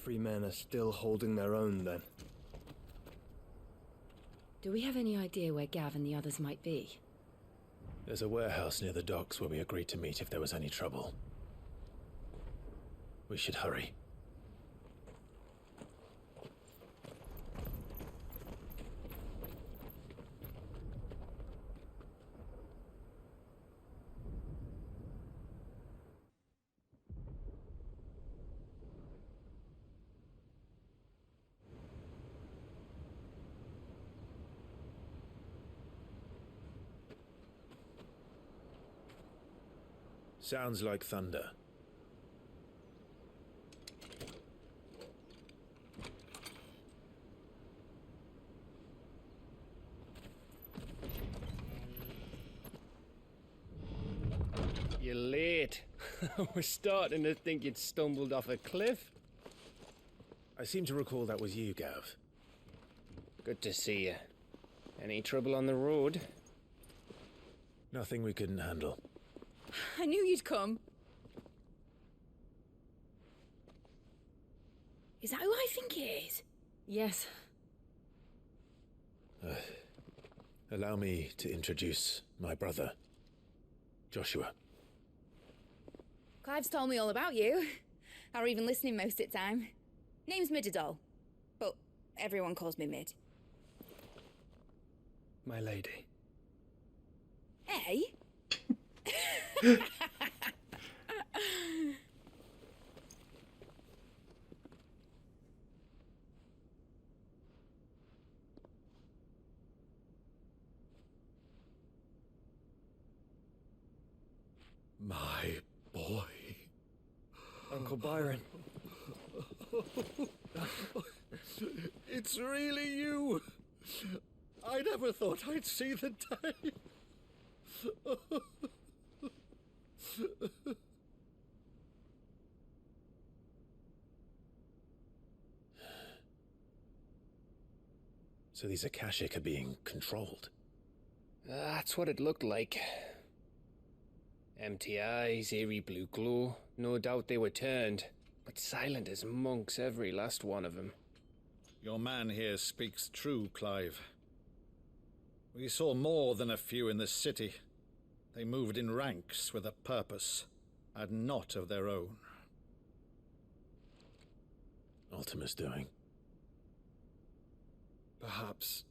Joffrey men are still holding their own, then. Do we have any idea where Gav and the others might be? There's a warehouse near the docks where we agreed to meet if there was any trouble. We should hurry. Sounds like thunder. You're late. We're starting to think you'd stumbled off a cliff. I seem to recall that was you, Gav. Good to see you. Any trouble on the road? Nothing we couldn't handle. I knew you'd come. Is that who I think it is? Yes. Allow me to introduce my brother, Joshua. Clive's told me all about you. Or even listening most of the time. Name's Midadol, but everyone calls me Mid. My lady. Hey? My boy. Uncle Byron. It's really you. I never thought I'd see the day. So these Akashic are being controlled? That's what it looked like. Empty eyes, eerie blue glow. No doubt they were turned, but silent as monks, every last one of them. Your man here speaks true, Clive. We saw more than a few in the city. They moved in ranks with a purpose, and not of their own. Ultima's doing. Perhaps.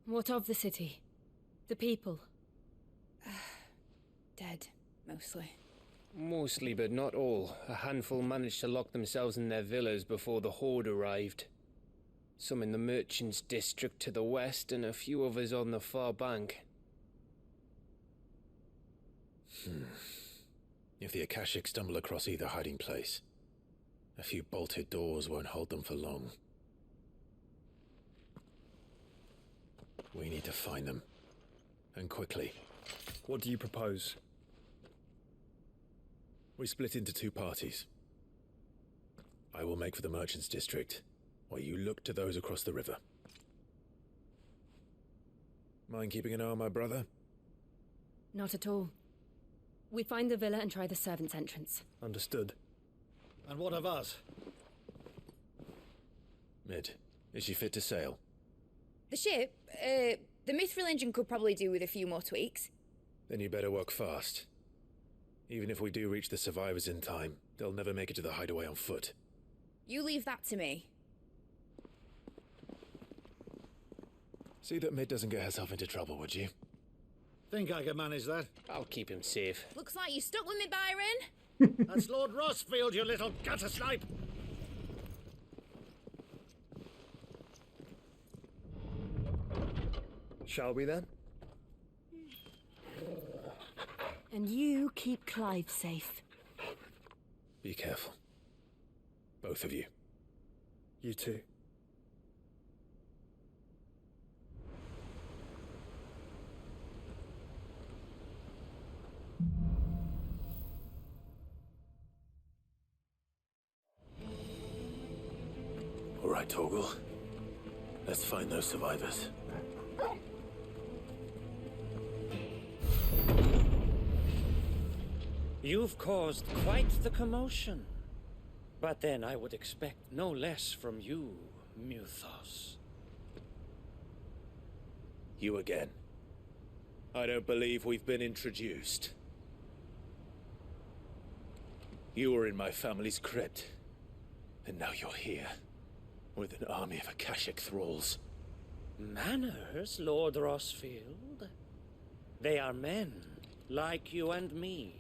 What of the city? The people? Dead, mostly. Mostly, but not all. A handful managed to lock themselves in their villas before the Horde arrived. Some in the merchants' district to the west, and a few others on the far bank. If the Akashic stumble across either hiding place, a few bolted doors won't hold them for long. We need to find them. And quickly. What do you propose? We split into two parties. I will make for the merchants' district, while you look to those across the river. Mind keeping an eye on my brother? Not at all. We find the villa and try the servants' entrance. Understood. And what of us? Mid, is she fit to sail? The ship, the Mithril engine could probably do with a few more tweaks. Then you better work fast. Even if we do reach the survivors in time, they'll never make it to the hideaway on foot. You leave that to me. See that Mid doesn't get herself into trouble, would you? Think I can manage that? I'll keep him safe. Looks like you stuck with me, Byron. That's Lord Rosfield, you little gutter snipe! Shall we then? And you keep Clive safe. Be careful. Both of you. You too. All right, Torgal. Let's find those survivors. You've caused quite the commotion. But then I would expect no less from you, Mythos. You again. I don't believe we've been introduced. You were in my family's crypt, and now you're here, with an army of Akashic thralls. Manners, Lord Rosfield? They are men, like you and me.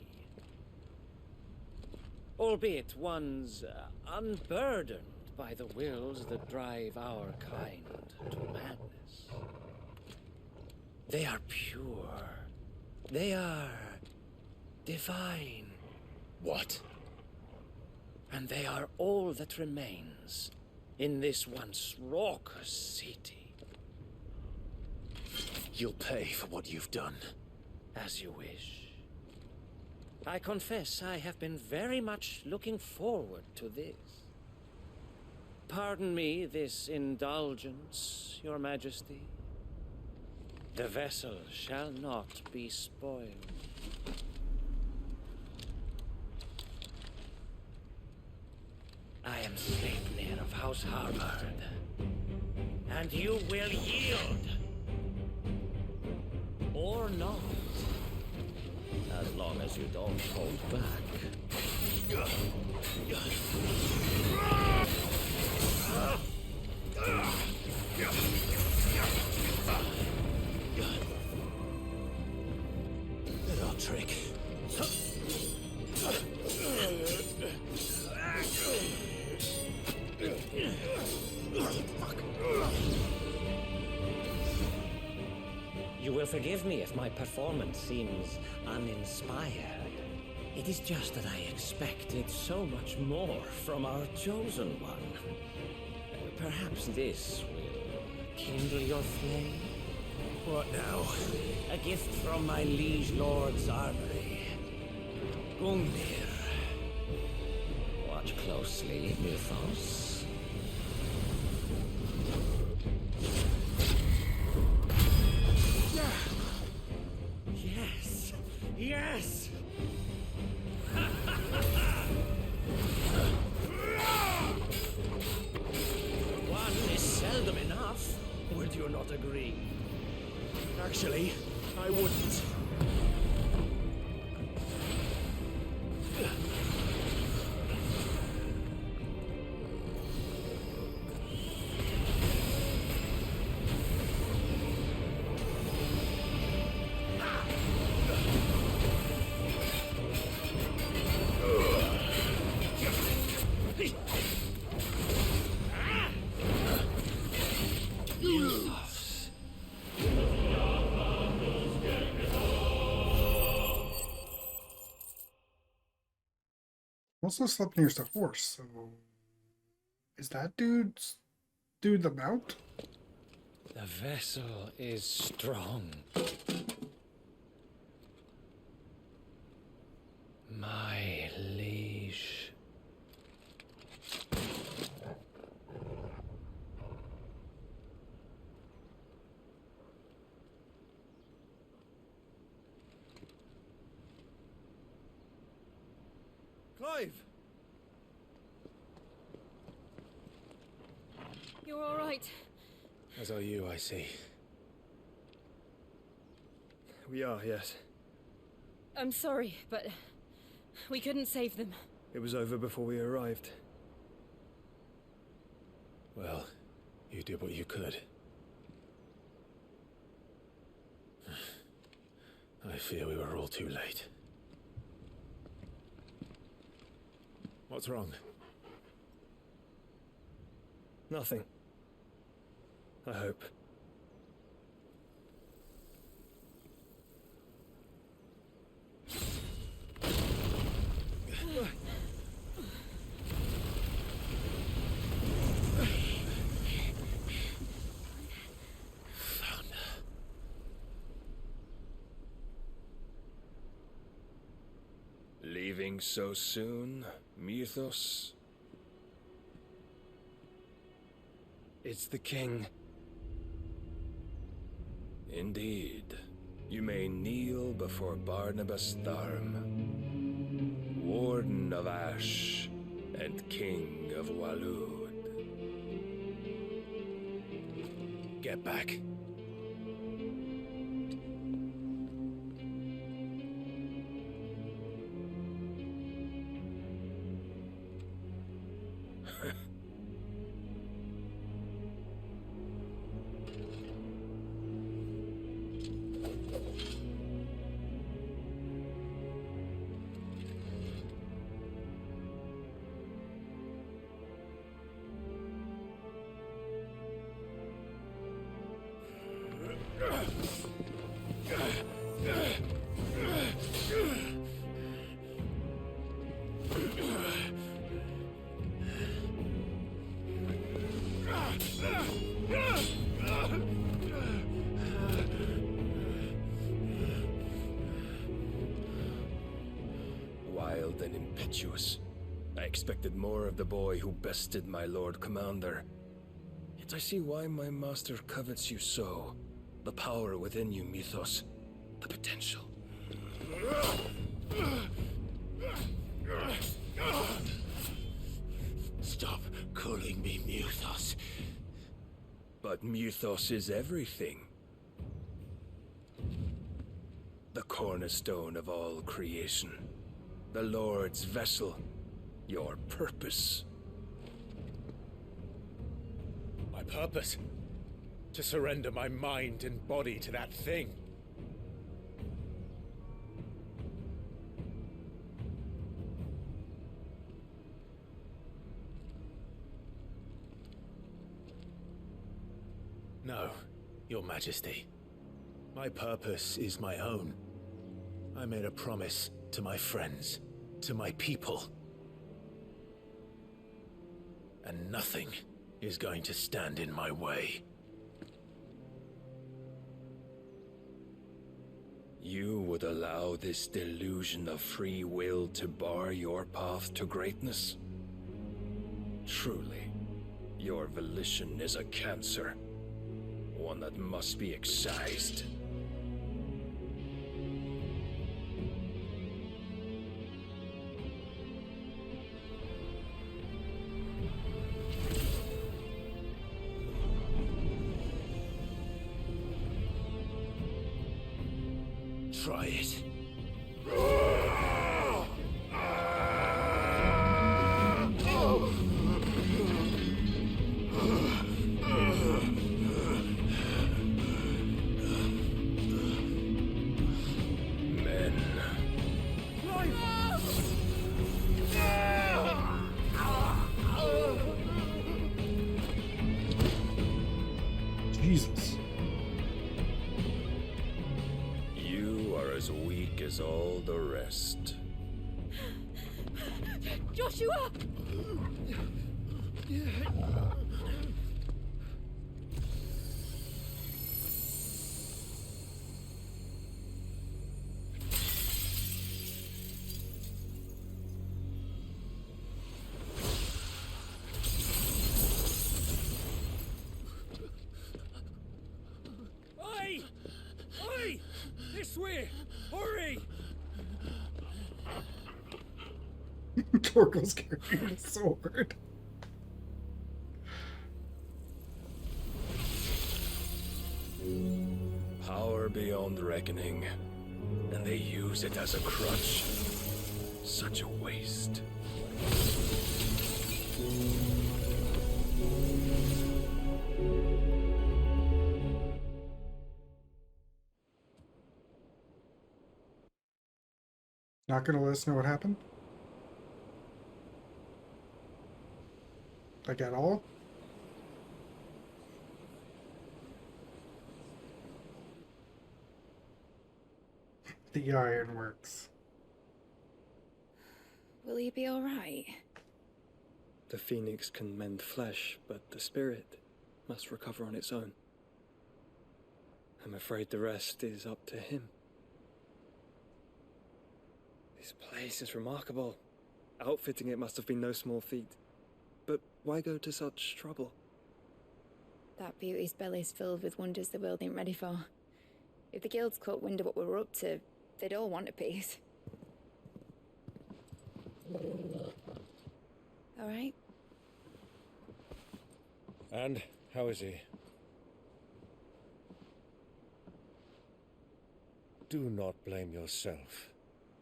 Albeit ones unburdened by the wills that drive our kind to madness. They are pure. They are divine. What? And they are all that remains in this once raucous city. You'll pay for what you've done. As you wish. I confess I have been very much looking forward to this. Pardon me this indulgence, Your Majesty. The vessel shall not be spoiled. I am Sleipnir of House Harvard, and you will yield. Or not. As long as you don't hold back. Good old trick. You will forgive me if my performance seems uninspired. It is just that I expected so much more from our chosen one. Perhaps this will kindle your flame? What now? A gift from my liege lord's armory. Gungnir. Watch closely, Mythos. Yes! Yes! One is seldom enough. Would you not agree? Actually, I wouldn't. Also Sleipnir's the horse, so is that dude the mount? The vessel is strong. My liege. Clive! You're all right. As are you, I see. We are, yes. I'm sorry, but we couldn't save them. It was over before we arrived. Well, you did what you could. I fear we were all too late. What's wrong? Nothing. I hope. Leaving so soon, Mythos? It's the king. Indeed. You may kneel before Barnabas Tharm, Warden of Ash and King of Walud. Get back. Wild and impetuous. I expected more of the boy who bested my Lord Commander. Yet I see why my master covets you so. The power within you, Mythos. The potential. Stop calling me Mythos. But Mythos is everything. The cornerstone of all creation. The Lord's vessel. Your purpose. My purpose? To surrender my mind and body to that thing. No, Your Majesty. My purpose is my own. I made a promise to my friends, to my people. And nothing is going to stand in my way. You would allow this delusion of free will to bar your path to greatness? Truly, your volition is a cancer. One that must be excised. Try it. Jesus. You are as weak as all the rest. Joshua! Oi! Oi! This way! Hurry! Torgo's carrying a sword. Power beyond reckoning. And they use it as a crutch. Such a waste. Not gonna let us know what happened? Like at all? The ironworks. Will you be alright? The phoenix can mend flesh, but the spirit must recover on its own. I'm afraid the rest is up to him. This place is remarkable. Outfitting it must have been no small feat. But why go to such trouble? That beauty's belly's filled with wonders the world ain't ready for. If the guilds caught wind of what we were up to, they'd all want a piece. All right. And how is he? Do not blame yourself.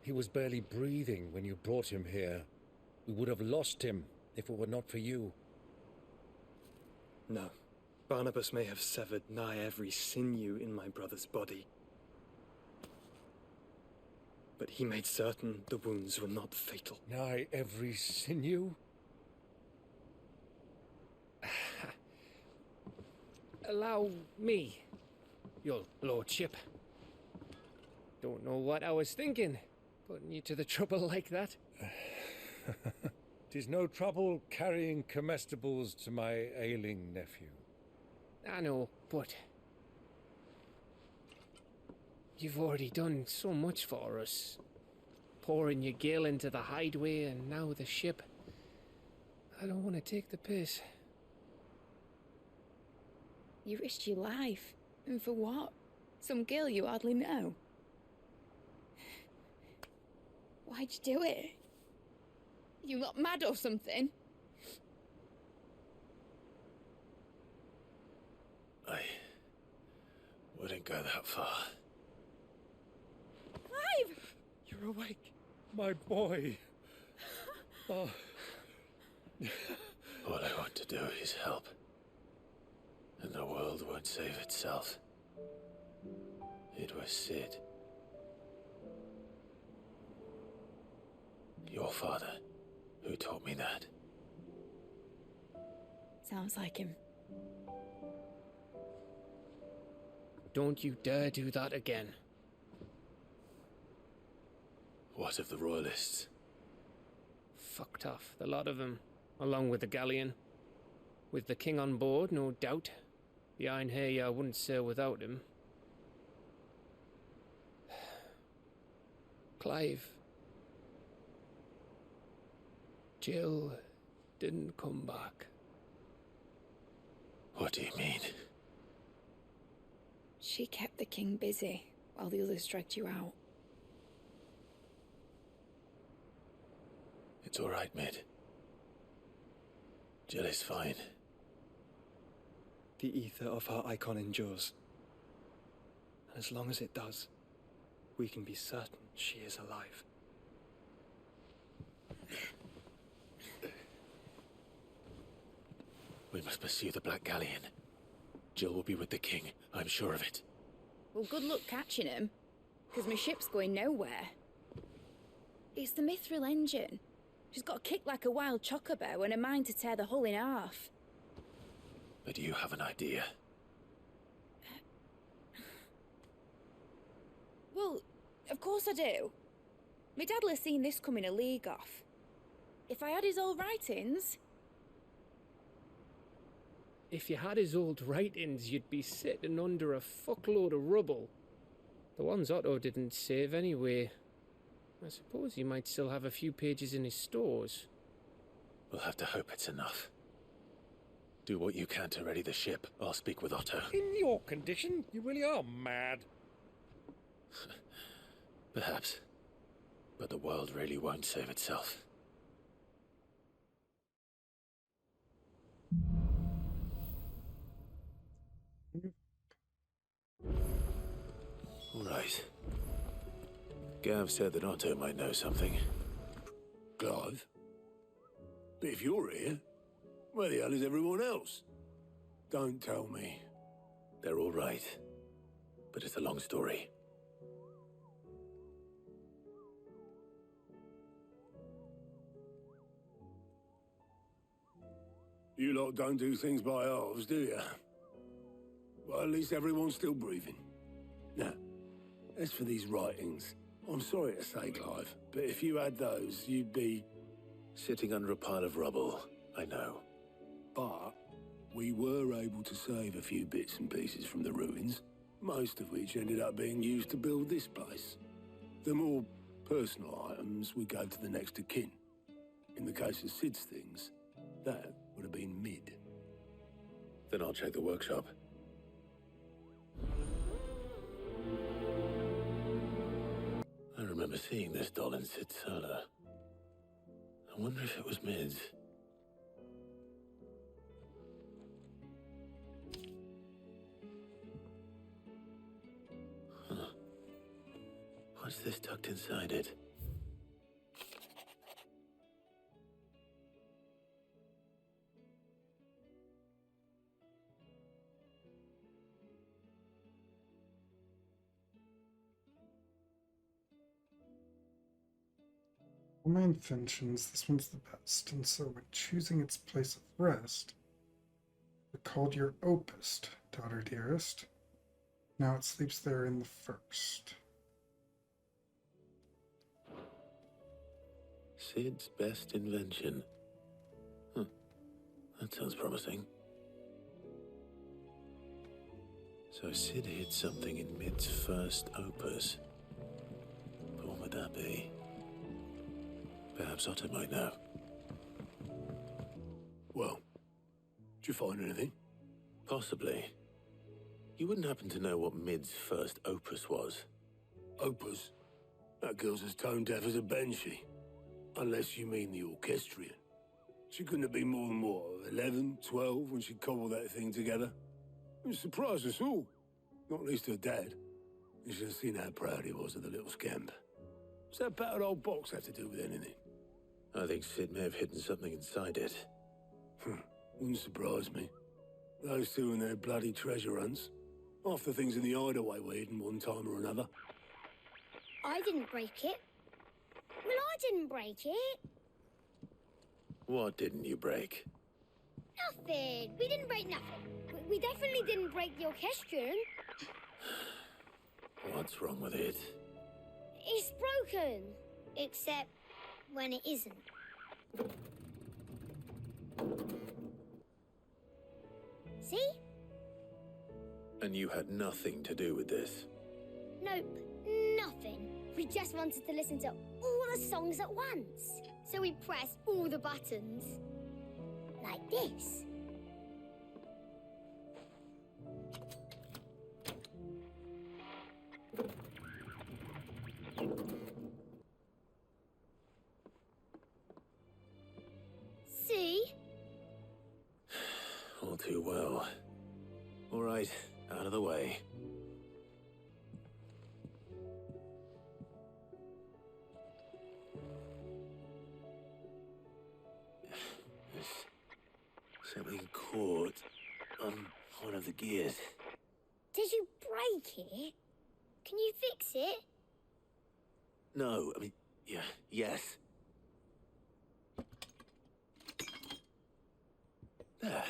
He was barely breathing when you brought him here. We would have lost him if it were not for you. No. Barnabas may have severed nigh every sinew in my brother's body. But he made certain the wounds were not fatal. Nigh every sinew? Allow me, your lordship. Don't know what I was thinking, putting you to the trouble like that. 'Tis no trouble carrying comestibles to my ailing nephew. I know, but you've already done so much for us. Pouring your gale into the hideaway and now the ship. I don't want to take the piss. You risked your life. And for what? Some girl you hardly know. Why'd you do it? You not mad or something? I wouldn't go that far. Clive! You're awake, my boy. Oh. All I want to do is help. And the world won't save itself. It was Sid. Your father, who taught me that. Sounds like him. Don't you dare do that again. What of the royalists? Fucked off, the lot of them, along with the galleon. With the king on board, no doubt. The Iron Hair wouldn't sail without him. Clive. Jill didn't come back. What do you mean? She kept the king busy while the others dragged you out. It's all right, Mid. Jill is fine. The ether of her Eikon endures. And as long as it does, we can be certain she is alive. We must pursue the Black Galleon. Jill will be with the king, I'm sure of it. Well, good luck catching him, because my ship's going nowhere. It's the Mithril engine. She's got a kick like a wild chocobo and a mind to tear the hull in half. But do you have an idea? Well, of course I do. My dad'll have seen this coming a league off. If I had his old writings... If you had his old writings, you'd be sitting under a fuckload of rubble. The ones Otto didn't save anyway. I suppose he might still have a few pages in his stores. We'll have to hope it's enough. Do what you can to ready the ship. I'll speak with Otto. In your condition, you really are mad. Perhaps. But the world really won't save itself. Right. Gav said that Otto might know something. Clive? But if you're here, where the hell is everyone else? Don't tell me. They're all right. But it's a long story. You lot don't do things by halves, do you? Well, at least everyone's still breathing. Now, as for these writings, I'm sorry to say, Clive, but if you had those, you'd be... Sitting under a pile of rubble, I know. But we were able to save a few bits and pieces from the ruins, most of which ended up being used to build this place. The more personal items we gave to the next of kin. In the case of Sid's things, that would have been Mid. Then I'll check the workshop. I remember seeing this doll in Sid's cellar. I wonder if it was Mid's. What's this tucked inside it? All my inventions, this one's the best, and so when choosing its place of rest, it called your opust, daughter dearest. Now it sleeps there in the first. Sid's best invention. That sounds promising. So Sid hid something in Mid's first opus. But what would that be? Perhaps Otto might know. Well, did you find anything? Possibly. You wouldn't happen to know what Mid's first opus was? Opus? That girl's as tone deaf as a banshee. Unless you mean the orchestrion. She couldn't have been more than, what, 11, 12 when she cobbled that thing together? It surprised us all. Not least her dad. You should have seen how proud he was of the little scamp. What's that battered old box have to do with anything? I think Sid may have hidden something inside it. Wouldn't surprise me. Those two and their bloody treasure hunts. Half the things in the hideaway were hidden one time or another. I didn't break it. Well, I didn't break it. What didn't you break? Nothing. We didn't break nothing. We definitely didn't break the orchestrion. What's wrong with it? It's broken. Except when it isn't. See? And you had nothing to do with this? Nope, nothing. We just wanted to listen to all the songs at once. So we pressed all the buttons. Like this. See? All too well. All right, out of the way. There's something caught on one of the gears. Did you break it? Can you fix it? No, I mean, yes. There.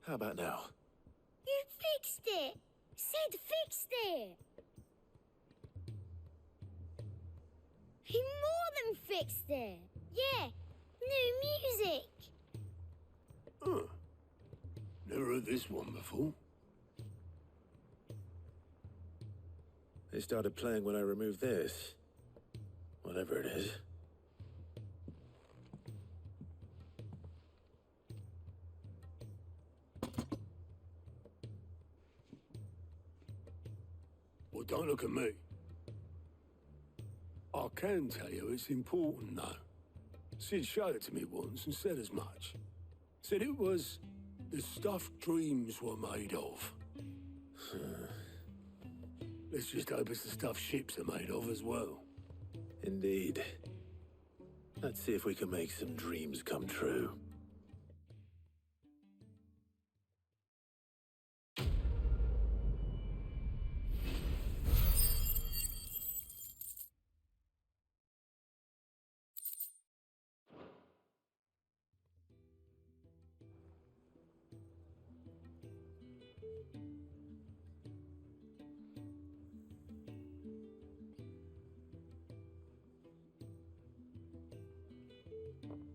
How about now? You fixed it! Sid fixed it! He more than fixed it! Yeah, new music! Huh. Never heard this one before. They started playing when I removed this. Whatever it is. Well, don't look at me. I can tell you it's important, though. Sid showed it to me once and said as much. Said it was the stuff dreams were made of. Let's just hope it's the stuff ships are made of as well. Indeed. Let's see if we can make some dreams come true.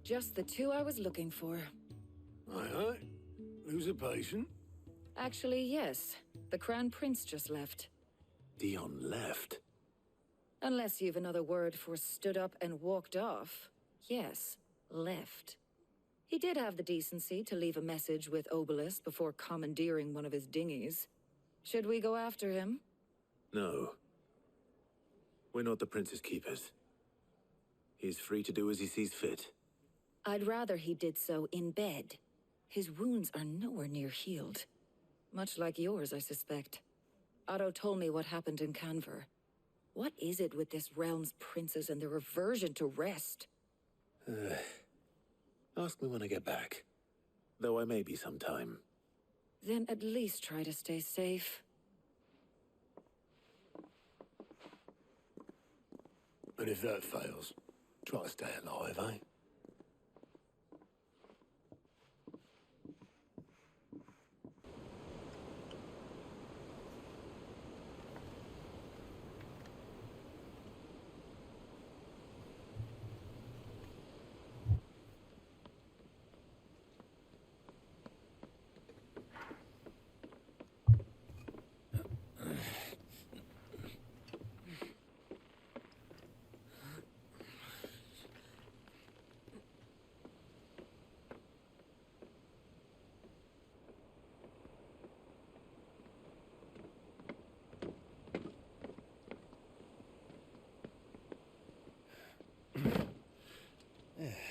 Just the two I was looking for. Aye. Lose a patient? Actually, yes. The Crown Prince just left. Dion left? Unless you've another word for stood up and walked off. Yes, left. He did have the decency to leave a message with Obelisk before commandeering one of his dinghies. Should we go after him? No. We're not the Prince's keepers. He's free to do as he sees fit. I'd rather he did so in bed. His wounds are nowhere near healed. Much like yours, I suspect. Otto told me what happened in Canver. What is it with this realm's princes and their aversion to rest? Ask me when I get back. Though I may be some time. Then at least try to stay safe. And if that fails, try to stay alive, eh?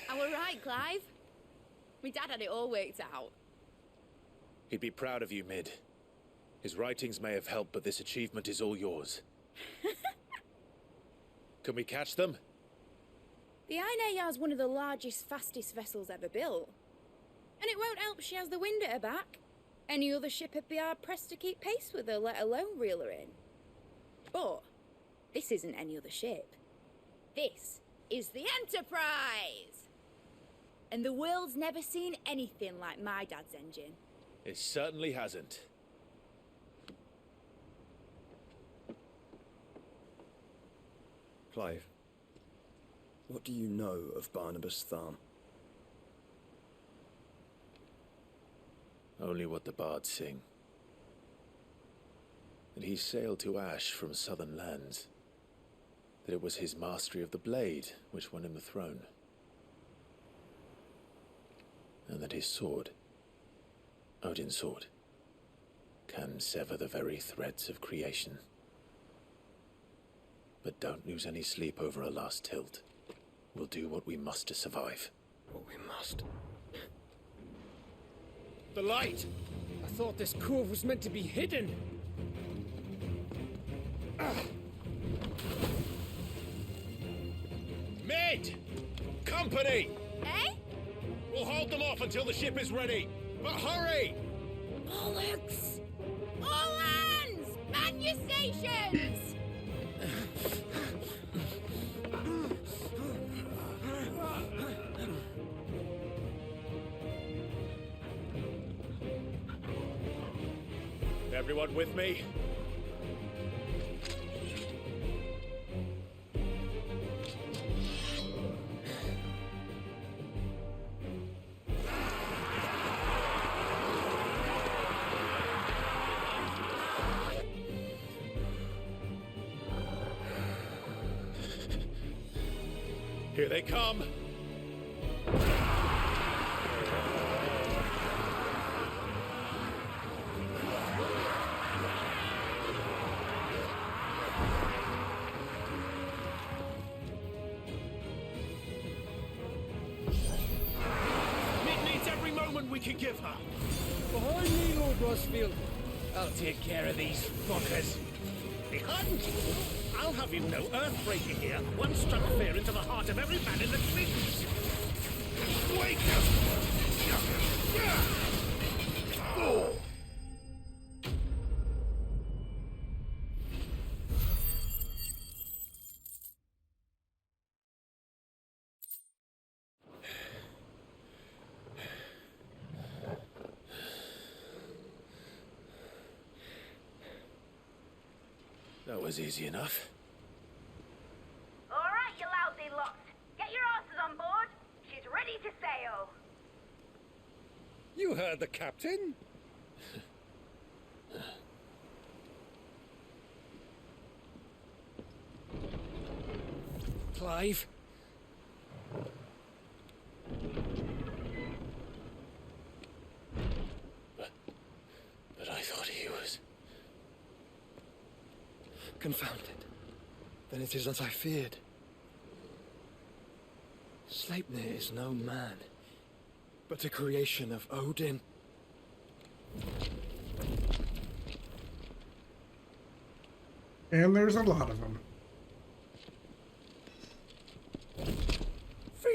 I were right, Clive. My dad had it all worked out. He'd be proud of you, Mid. His writings may have helped, but this achievement is all yours. Can we catch them? The Ainayar's one of the largest, fastest vessels ever built. And it won't help she has the wind at her back. Any other ship would be hard-pressed to keep pace with her, let alone reel her in. But this isn't any other ship. This is the Enterprise! And the world's never seen anything like my dad's engine. It certainly hasn't. Clive, what do you know of Barnabas Tharm? Only what the bards sing. That he sailed to Ash from southern lands. That it was his mastery of the blade which won him the throne. And that his sword, Odin's sword, can sever the very threads of creation. But don't lose any sleep over a last tilt. We'll do what we must to survive. What we must. The light! I thought this cove was meant to be hidden. Mid! Company! Eh? We'll hold them off until the ship is ready. But hurry! Bollocks! All hands! Man your stations! Everyone with me? Here they come! We can give her. Behind me, Lord Rosfield. I'll take care of these fuckers. Behind you? I'll have you know, Earthbreaker here once struck fear into the heart of every man in the fleet. Wake up! Oh. That was easy enough. All right, you lousy lot. Get your asses on board. She's ready to sail. You heard the captain. Clive? But I thought he was... Confounded. Then it is as I feared. Sleipnir is no man, but a creation of Odin. And there's a lot of them.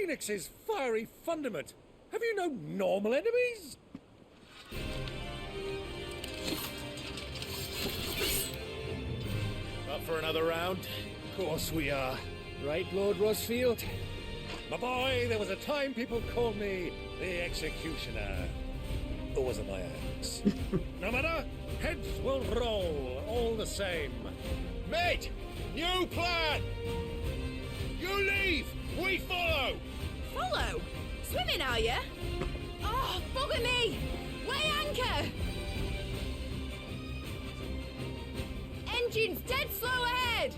Phoenix's fiery fundament. Have you no normal enemies? Up for another round? Of course we are. Right, Lord Rosfield? My boy, there was a time people called me the Executioner. Or was it my axe? No matter, heads will roll all the same. Mate! New plan! You leave! We follow! Follow? Swimming, are you? Oh, bugger me! Weigh anchor! Engine's dead slow ahead!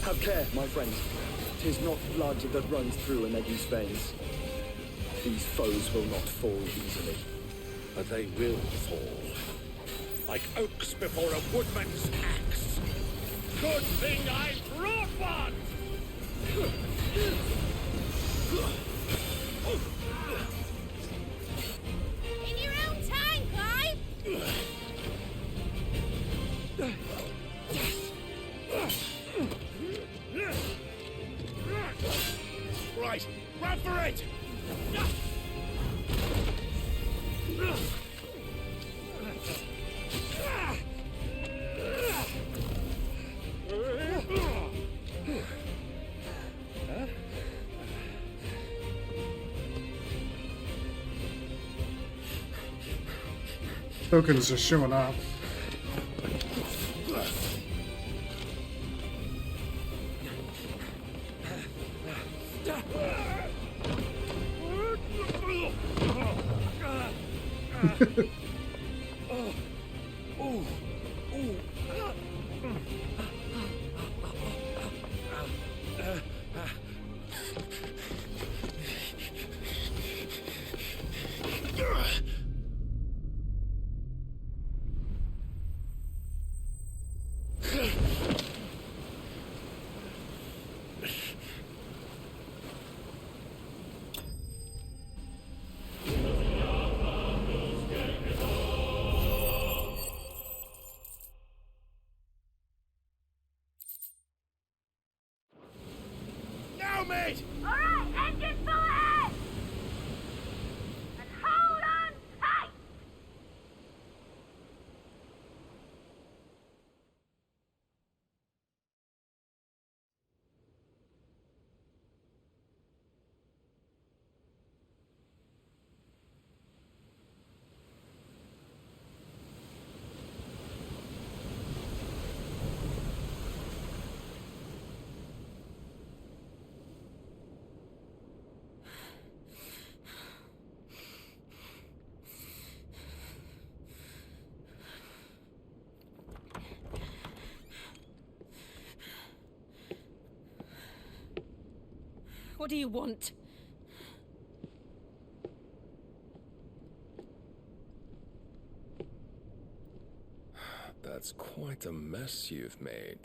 Have care, my friend. 'Tis not blood that runs through Anegu's veins. These foes will not fall easily. But they will fall. Like oaks before a woodman's axe. Good thing I brought one! In your own time, Clive! Right, run for it! Tokens are showing up. Mate! Alright, engine full ahead! And hold on tight! What do you want? That's quite a mess you've made.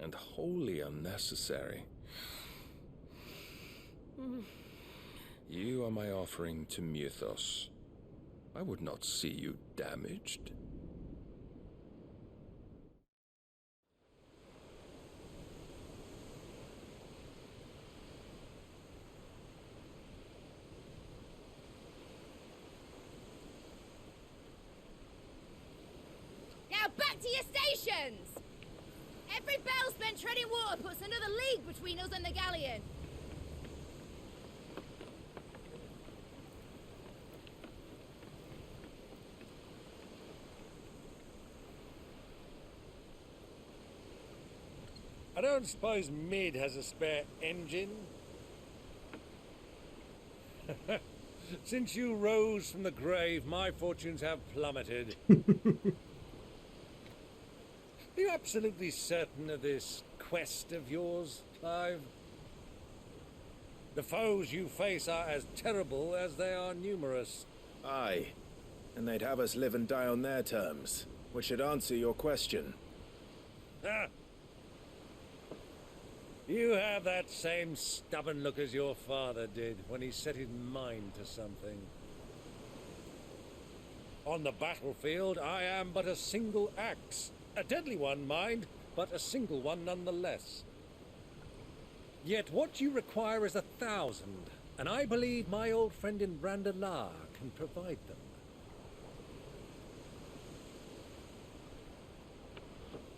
And wholly unnecessary. You are my offering to Mythos. I would not see you damaged. Now back to your stations! Every bell spent treading water puts another league between us and the galleon. I don't suppose Mid has a spare engine? Since you rose from the grave, my fortunes have plummeted. Are you absolutely certain of this quest of yours, Clive? The foes you face are as terrible as they are numerous. Aye, and they'd have us live and die on their terms, which should answer your question. Ah. You have that same stubborn look as your father did when he set his mind to something. On the battlefield, I am but a single axe. A deadly one, mind, but a single one nonetheless. Yet what you require is 1,000, and I believe my old friend in Brandalar can provide them.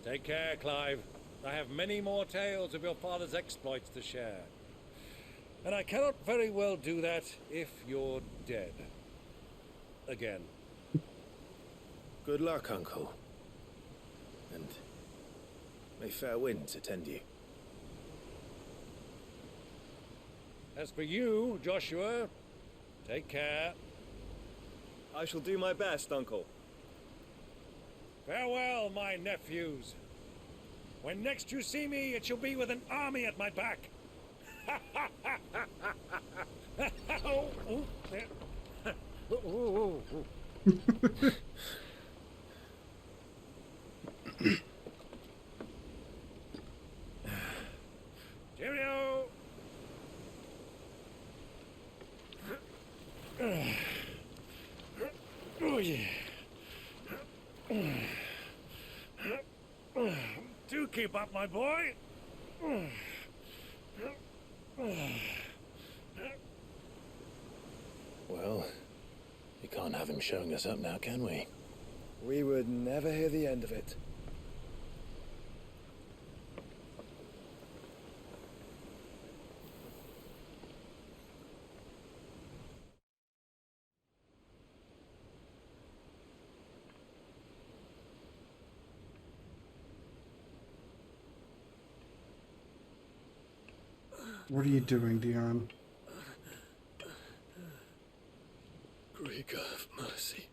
Take care, Clive. I have many more tales of your father's exploits to share. And I cannot very well do that if you're dead. Again. Good luck, Uncle. And may fair winds attend you. As for you, Joshua, take care. I shall do my best, Uncle. Farewell, my nephews. When next you see me, it shall be with an army at my back. Oh, oh, there. Oh, oh, oh. Cheerio! Oh, yeah. Do keep up, my boy. Well, we can't have him showing us up now, can we? We would never hear the end of it. What are you doing, Dion? Great God of mercy.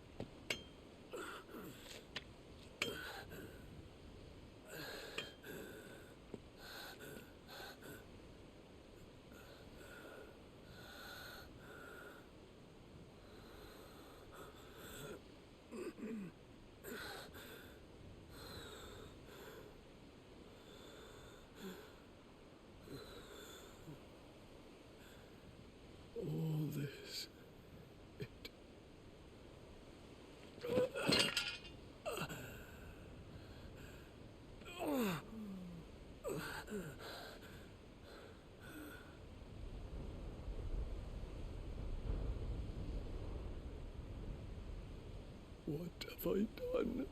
All this, what have I done?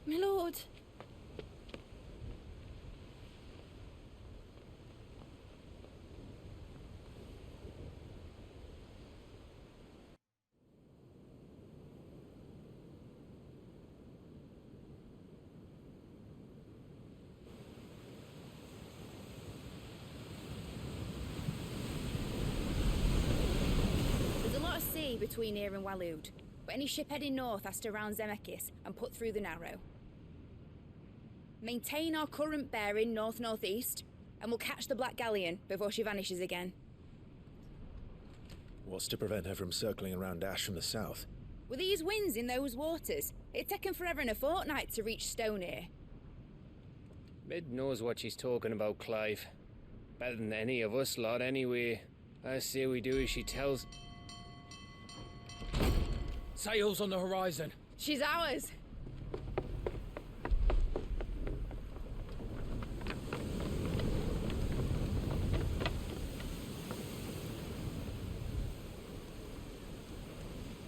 My lord. There's a lot of sea between here and Waloed, but any ship heading north has to round Zemeckis and put through the Narrow. Maintain our current bearing north-northeast, and we'll catch the Black Galleon before she vanishes again. What's to prevent her from circling around Ash from the south? With these winds in those waters, it'd taken forever and a fortnight to reach Stonehere. Mid knows what she's talking about, Clive. Better than any of us lot, anyway. I say we do as she tells. Sails on the horizon. She's ours.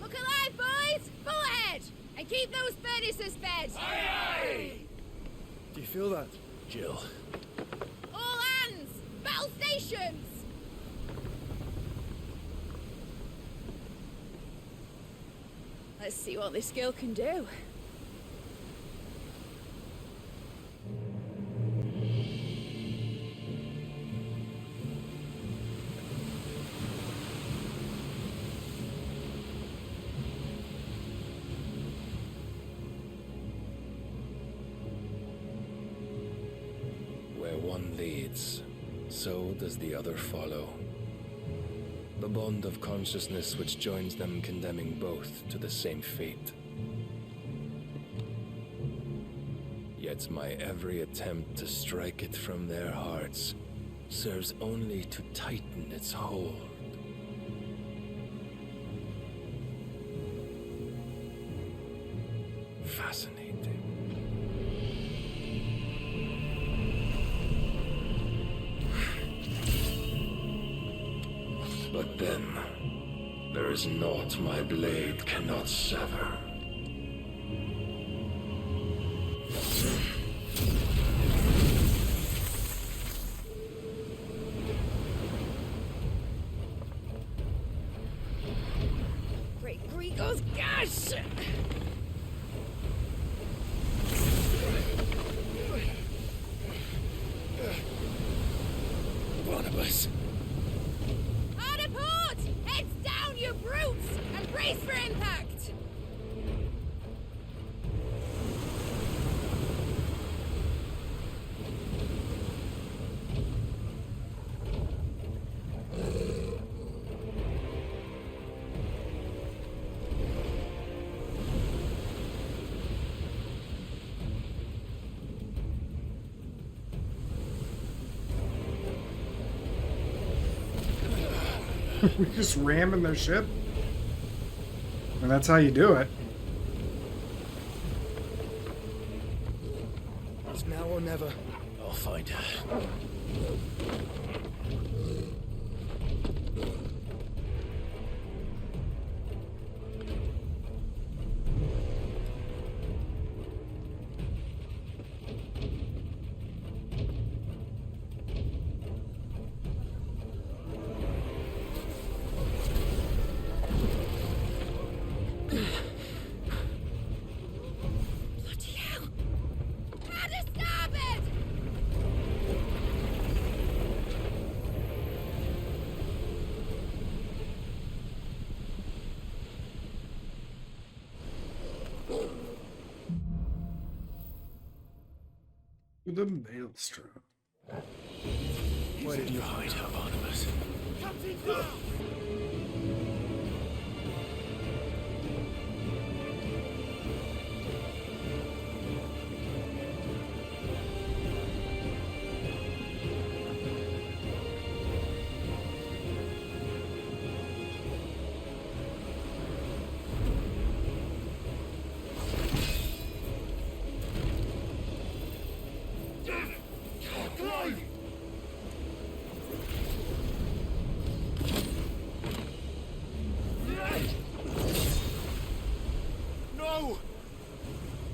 Look alive, boys! Full ahead! And keep those furnaces fed! Aye, aye! Do you feel that? Jill. All hands! Battle stations! Let's see what this girl can do. Where one leads, so does the other follow. The bond of consciousness which joins them condemning both to the same fate. Yet Yet my every attempt to strike it from their hearts serves only to tighten its hold. Fascinating. But then, there is naught my blade cannot sever. Great Gregor's gosh! Barnabas! Hard a port! Heads down, you brutes! And brace for impact! We just ramming their ship? And that's how you do it. It's now or never. I'll find her. The Maelstrom. Where did you hide her, Barnabas? Captain down! No!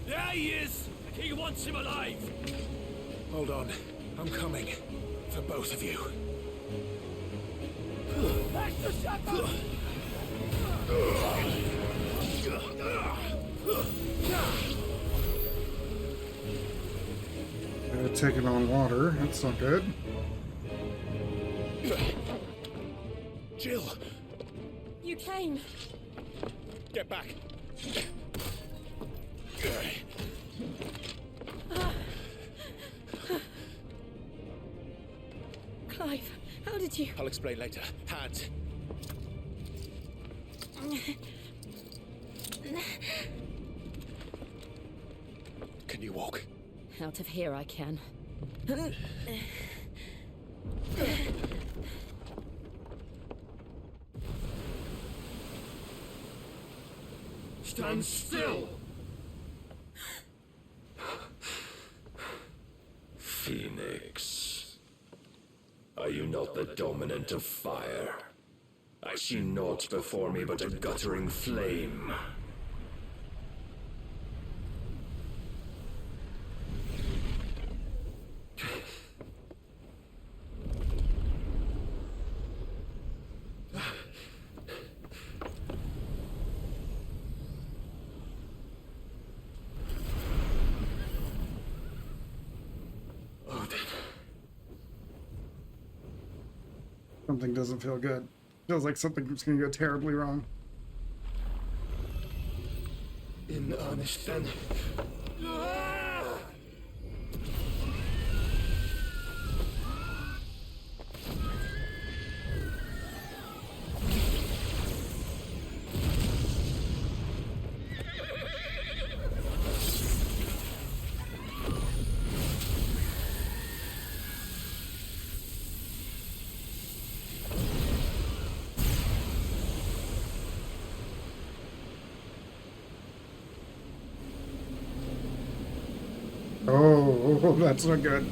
There he is! The king wants him alive! Hold on. I'm coming. For both of you. Extra shot! They're taking on water. That's not good. Jill! You came. Get back! Clive, how did you... I'll explain later. Hands! Can you walk? Out of here I can. Stand still! Phoenix. Are you not the dominant of fire? I see naught before me but a guttering flame. Something doesn't feel good. Feels like something's gonna go terribly wrong. In earnest then. Oh, that's not good.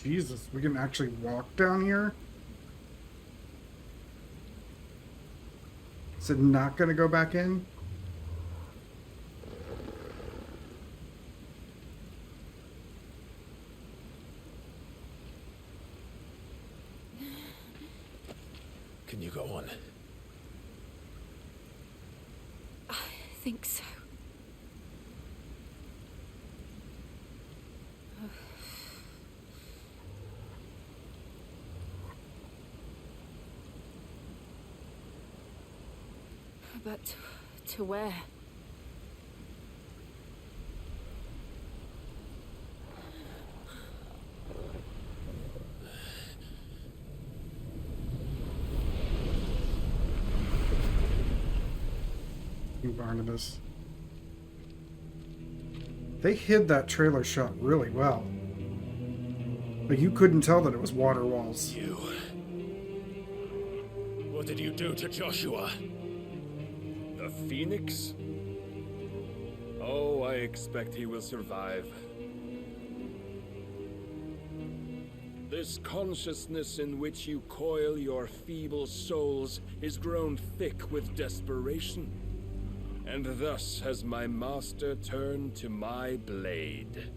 Jesus, we can actually walk down here? Is it not going to go back in? Can you go on? I think so. But to where? Barnabas. They hid that trailer shot really well. But you couldn't tell that it was water walls. You. What did you do to Joshua? The Phoenix? Oh, I expect he will survive. This consciousness in which you coil your feeble souls is grown thick with desperation. And thus has my master turned to my blade.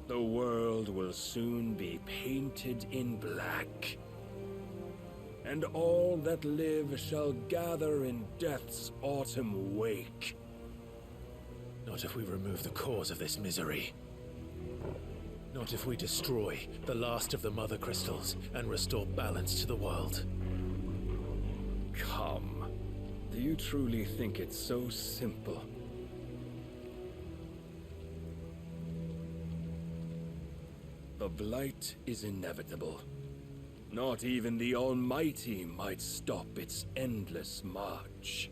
The world will soon be painted in black. And all that live shall gather in death's autumn wake. Not if we remove the cause of this misery. Not if we destroy the last of the Mother Crystals and restore balance to the world. Come. Do you truly think it's so simple? The Blight is inevitable. Not even the Almighty might stop its endless march.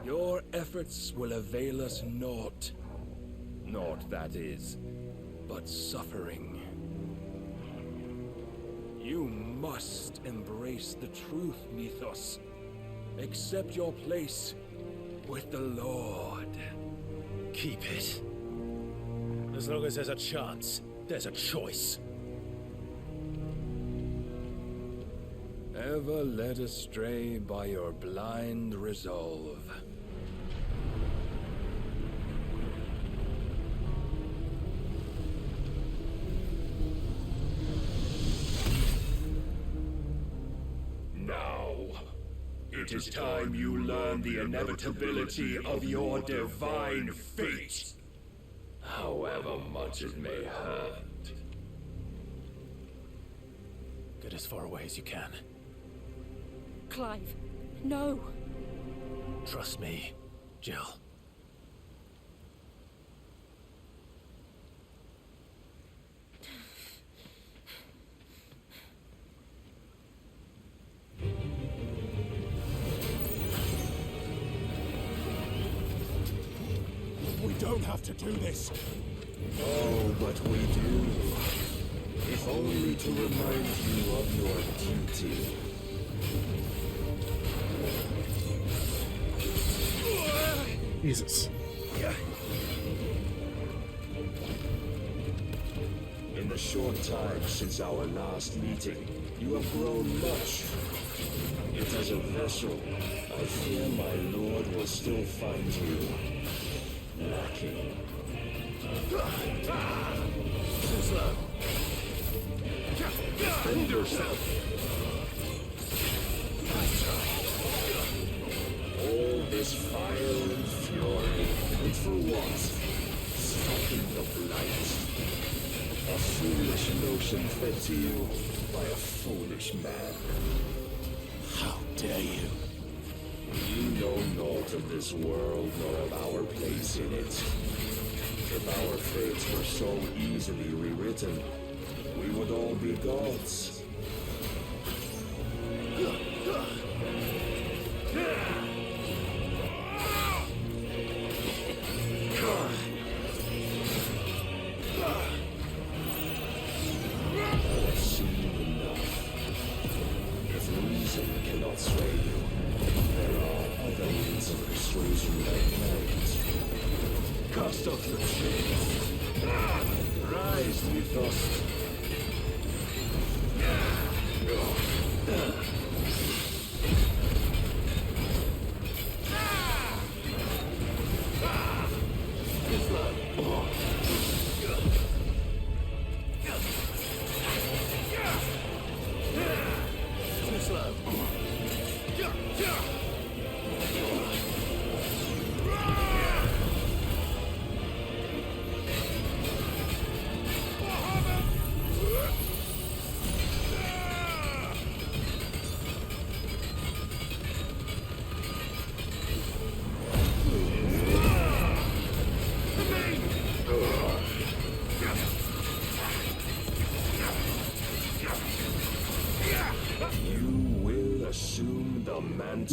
Your efforts will avail us naught. Naught, that is, but suffering. You must embrace the truth, Mythos. Accept your place with the Lord. Keep it. As long as there's a chance, there's a choice. Ever led astray by your blind resolve. Now, it is time you learn the inevitability of your divine fate, however much it may hurt. Get as far away as you can. Clive, no. Trust me, Jill. We don't have to do this. Oh, but we do. If only to remind you of your duty. Jesus. In the short time since our last meeting, you have grown much. Yet as a vessel, I fear my lord will still find you lacking. Slow. Defend yourself. All this fire and fury, and for what? king of light. A foolish notion fed to you by a foolish man. How dare you? You know naught of this world nor of our place in it. If our fates were so easily rewritten, we would all be gods. I've seen enough. If reason cannot sway you, there are other means of persuasion like might. Cast off your chains. Rise, Mythos.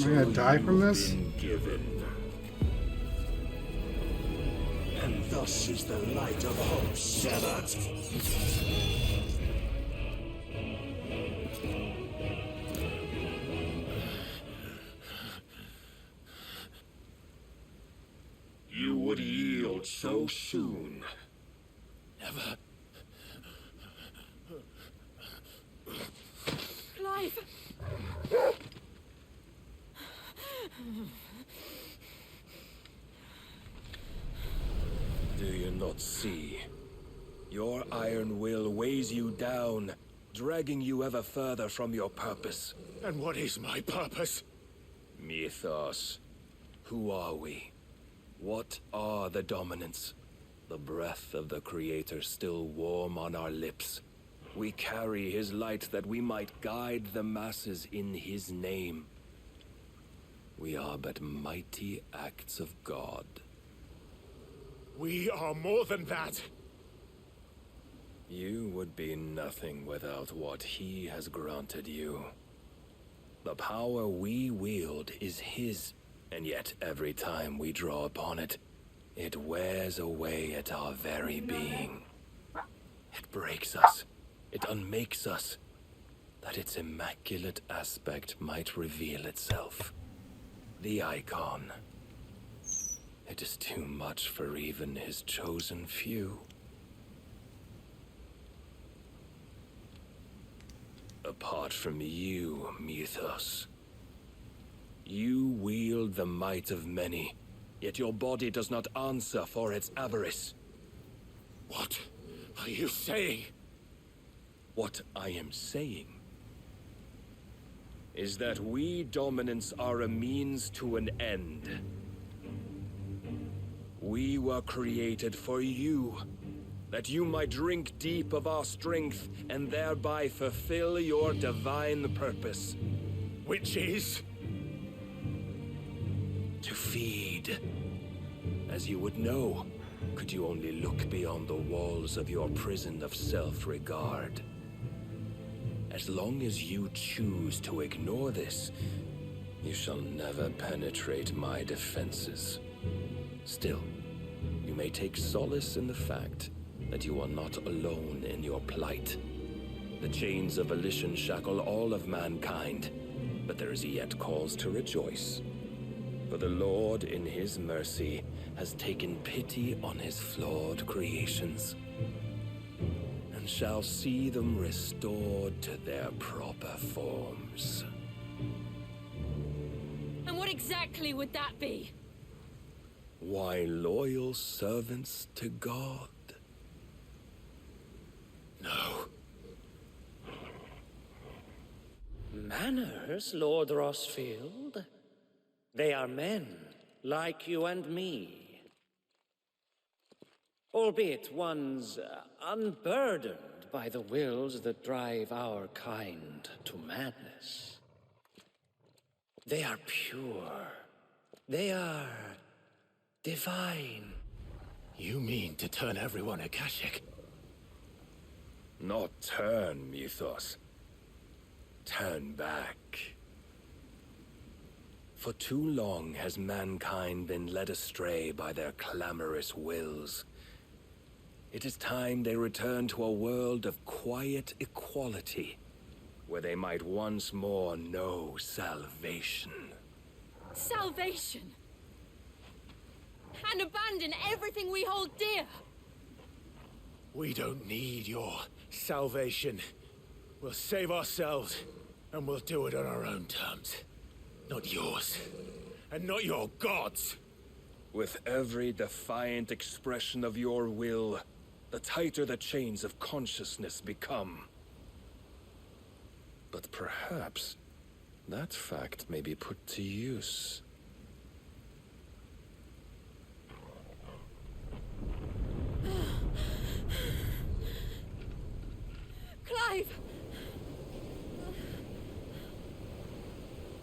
Am I gonna die from this? And thus is the light of hope severed. You would yield so soon. Never. Clive! Do you not see? Your iron will weighs you down, dragging you ever further from your purpose. And what is my purpose? Mythos. Who are we? What are the dominants? The breath of the Creator still warm on our lips. We carry his light that we might guide the masses in his name. We are but mighty acts of God. We are more than that. You would be nothing without what he has granted you. The power we wield is his, and yet every time we draw upon it, it wears away at our very being. It breaks us, it unmakes us, that its immaculate aspect might reveal itself. The Eikon. It is too much for even his chosen few. Apart from you, Mythos, you wield the might of many, yet your body does not answer for its avarice. What are you saying? What I am saying is that we dominants are a means to an end. We were created for you, that you might drink deep of our strength and thereby fulfill your divine purpose. Which is? To feed. As you would know, could you only look beyond the walls of your prison of self-regard. As long as you choose to ignore this, you shall never penetrate my defenses. Still, you may take solace in the fact that you are not alone in your plight. The chains of volition shackle all of mankind, but there is yet cause to rejoice. For the Lord, in his mercy, has taken pity on his flawed creations, and shall see them restored to their proper forms. And what exactly would that be? Why, loyal servants to God. No. Manners, Lord Rosfield? They are men, like you and me. Albeit one's unburdened by the wills that drive our kind to madness. They are pure. They are divine. You mean to turn everyone Akashic? Not turn, Mythos. Turn back. For too long has mankind been led astray by their clamorous wills. It is time they return to a world of quiet equality, where they might once more know salvation. Salvation! And abandon everything we hold dear! We don't need your salvation. We'll save ourselves, and we'll do it on our own terms. Not yours, and not your gods. With every defiant expression of your will, the tighter the chains of consciousness become. But perhaps that fact may be put to use. Clive!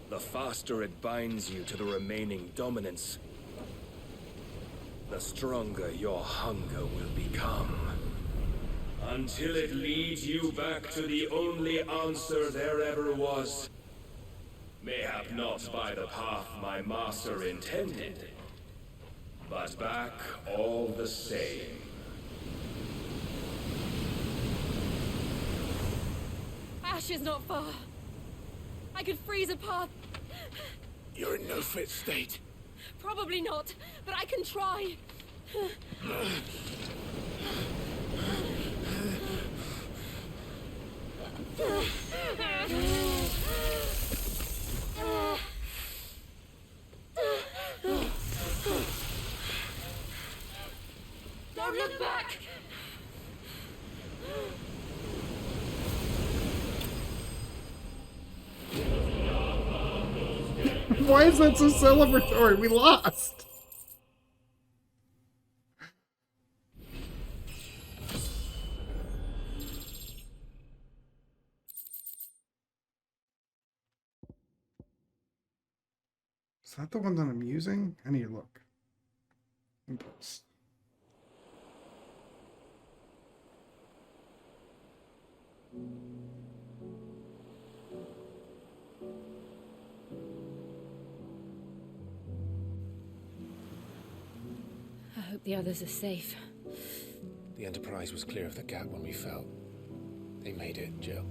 The faster it binds you to the remaining dominance, the stronger your hunger will become. Until it leads you back to the only answer there ever was. Mayhap not by the path my master intended, but back all the same. Ash is not far. I could freeze a path. You're in no fit state. Probably not, but I can try. Don't look back! Why is that so celebratory? We lost! Is that the one that I'm using? I need to look. Impulse. I hope the others are safe. The Enterprise was clear of the gap when we fell. They made it, Jill.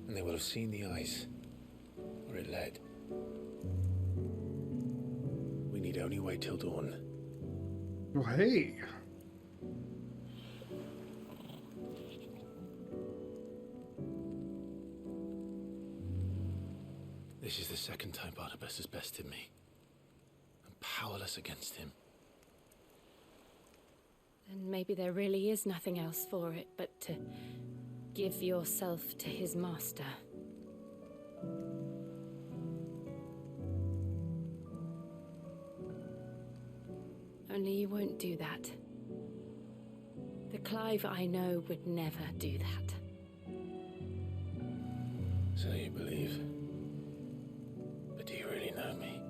And they will have seen the ice, where it led. We need only wait till dawn. Oh, hey! This is the second time Barnabas has bested me. I'm powerless against him. And maybe there really is nothing else for it but to give yourself to his master. Only you won't do that. The Clive I know would never do that. So you believe? But do you really know me?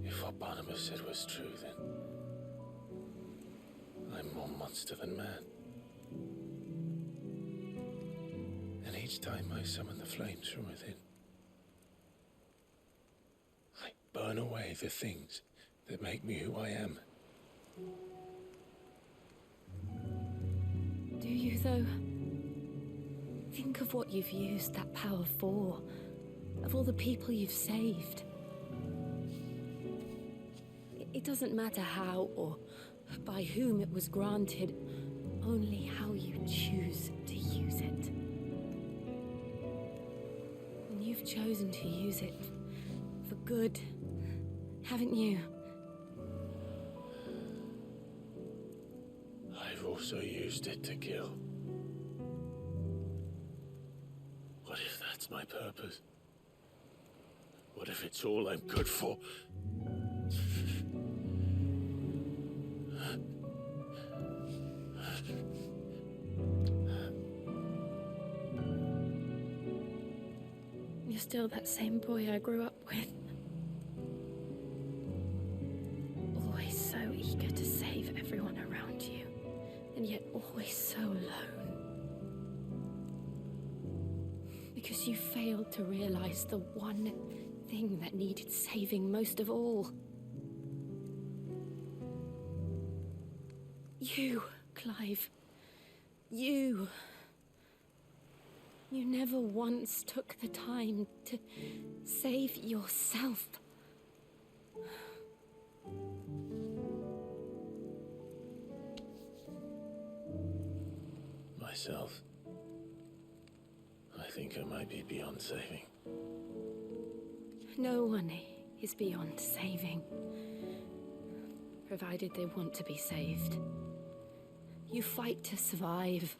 If what Barnabas said was true, then I'm more monster than man. And each time I summon the flames from within, I burn away the things that make me who I am. Do you, though? Think of what you've used that power for, of all the people you've saved. It doesn't matter how or by whom it was granted, only how you choose to use it. And you've chosen to use it for good, haven't you? I've also used it to kill. What if that's my purpose? What if it's all I'm good for? You're still that same boy I grew up with. Always so eager to save everyone around you, and yet always so alone. Because you failed to realize the one thing that needed saving most of all. You, Clive. You. You never once took the time to save yourself. Myself. I think I might be beyond saving. No one is beyond saving, provided they want to be saved. You fight to survive.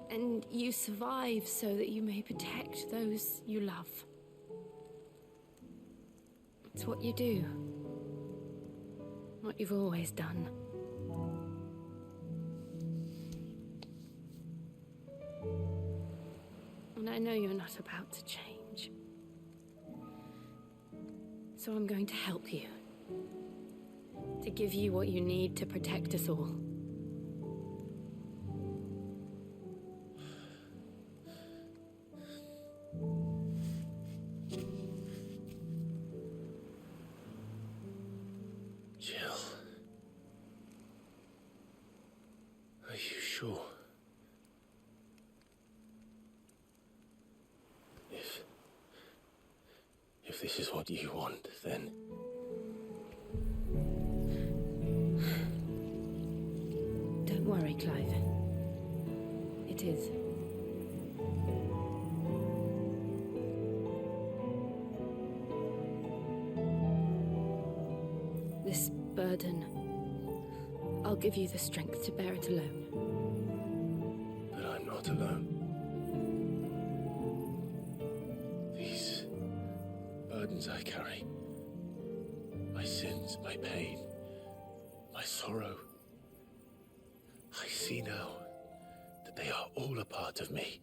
And you survive so that you may protect those you love. It's what you do. What you've always done. And I know you're not about to change. So I'm going to help you. To give you what you need to protect us all. Jill. Are you sure? If this is what you want, then... Don't worry, Clive. It is. This burden, I'll give you the strength to bear it alone. But I'm not alone. These burdens I carry, my sins, my pain, my sorrow, I see now that they are all a part of me.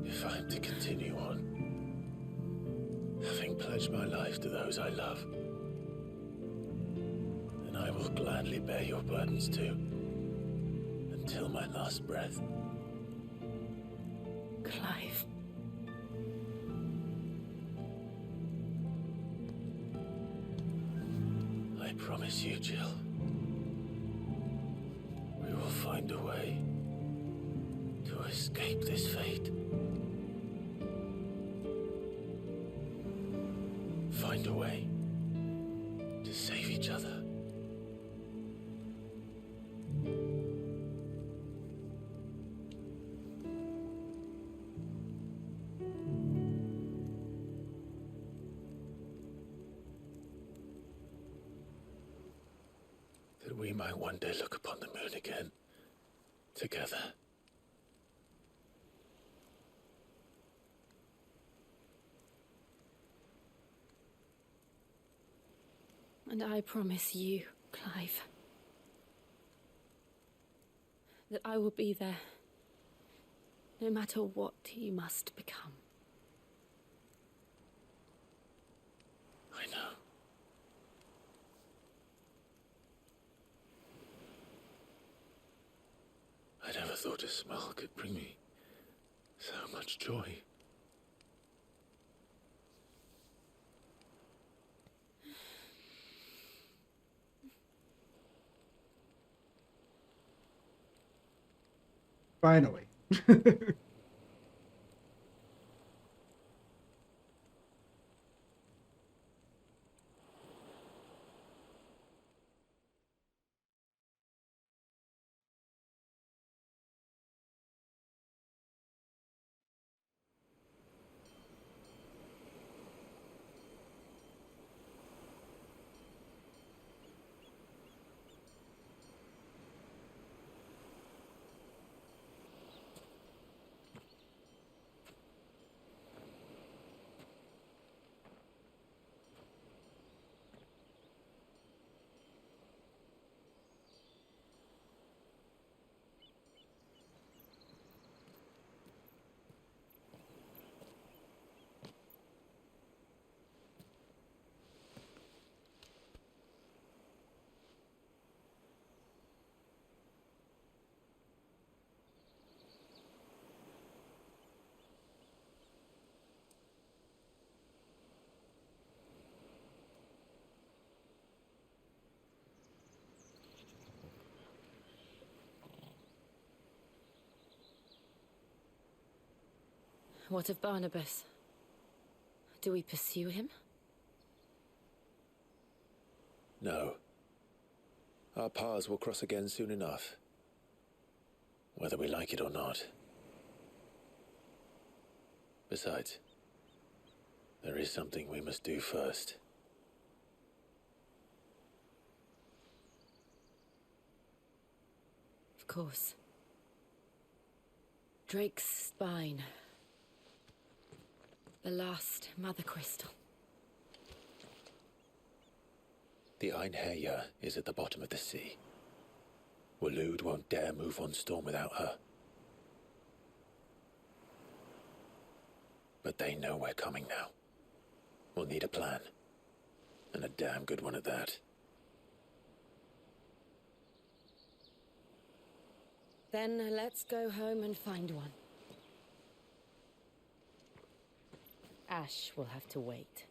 If I'm to continue on, having pledged my life to those I love, then I will gladly bear your burdens too, until my last breath. Clive. I promise you, Jill, we will find a way to escape this fate. Find a way to save each other. That we might one day look upon the moon again, together. And I promise you, Clive, that I will be there, no matter what you must become. I know. I never thought a smile could bring me so much joy. Finally. What of Barnabas? Do we pursue him? No. Our paths will cross again soon enough. Whether we like it or not. Besides, there is something we must do first. Of course. Drake's spine. The last Mother Crystal. The Einherjar is at the bottom of the sea. Waloed won't dare move on Storm without her. But they know we're coming now. We'll need a plan. And a damn good one at that. Then let's go home and find one. Ash will have to wait.